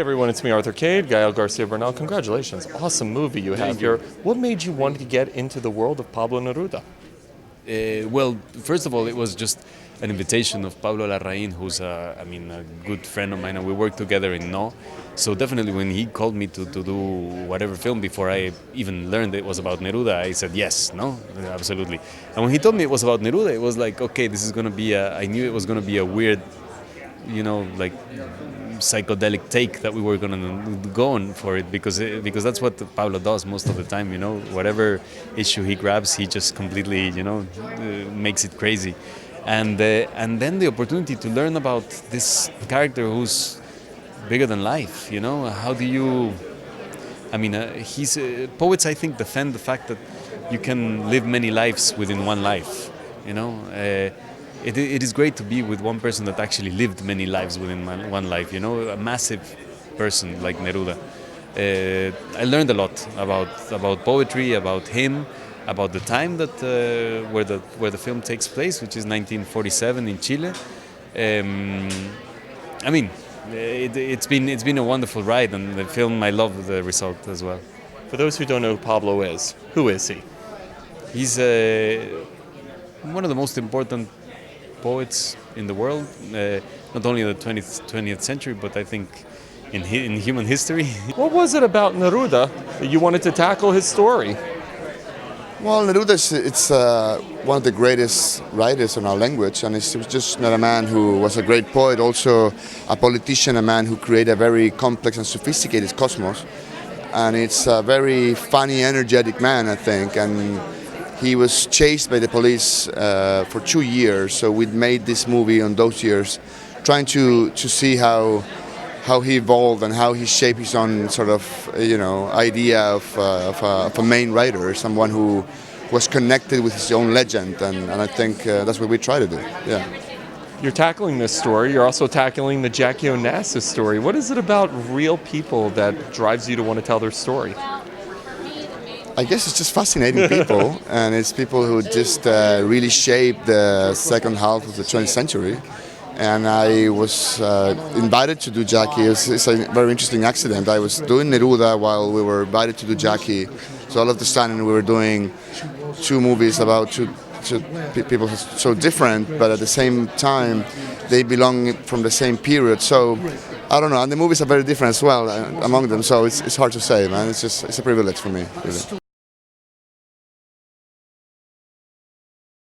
everyone, it's me, Arthur Kade, Gael, García, Bernal. Congratulations. Awesome movie you have here. What made you want to get into the world of Pablo Neruda? Well, first of all, it was just an invitation of Pablo Larraín, who's a good friend of mine, and we worked together in No. So definitely when he called me to do whatever film before I even learned it was about Neruda, I said yes, no, absolutely. And when he told me it was about Neruda, it was like, okay, this is going to be I knew it was going to be a weird, like psychedelic take that we were going to go on for it because that's what Pablo does most of the time. Whatever issue he grabs, he just completely makes it crazy, and then the opportunity to learn about this character who's bigger than life. How do you? He's poets. I think defend the fact that you can live many lives within one life. It is great to be with one person that actually lived many lives within one life, a massive person like Neruda. I learned a lot about poetry, about him, about the time that where the film takes place, which is 1947 in Chile. It's been a wonderful ride, and the film, I love the result as well. For those who don't know who Pablo is, who is he? He's one of the most important poets in the world, not only in the 20th century, but I think in human history. What was it about Neruda that you wanted to tackle his story? Well, Neruda it's one of the greatest writers in our language, and he was just not a man who was a great poet, also a politician, a man who created a very complex and sophisticated cosmos. And it's a very funny, energetic man, I think, and he was chased by the police for 2 years, so we made this movie on those years, trying to see how he evolved and how he shaped his own sort of idea of a main writer, someone who was connected with his own legend, and I think that's what we try to do. Yeah. You're tackling this story. You're also tackling the Jackie Onassis story. What is it about real people that drives you to want to tell their story? I guess it's just fascinating people, and it's people who just really shaped the second half of the 20th century. And I was invited to do Jackie. It's a very interesting accident. I was doing Neruda while we were invited to do Jackie. So all of a sudden we were doing two movies about two people who are so different, but at the same time they belong from the same period. So I don't know, and the movies are very different as well among them. So it's hard to say, man. It's a privilege for me, really.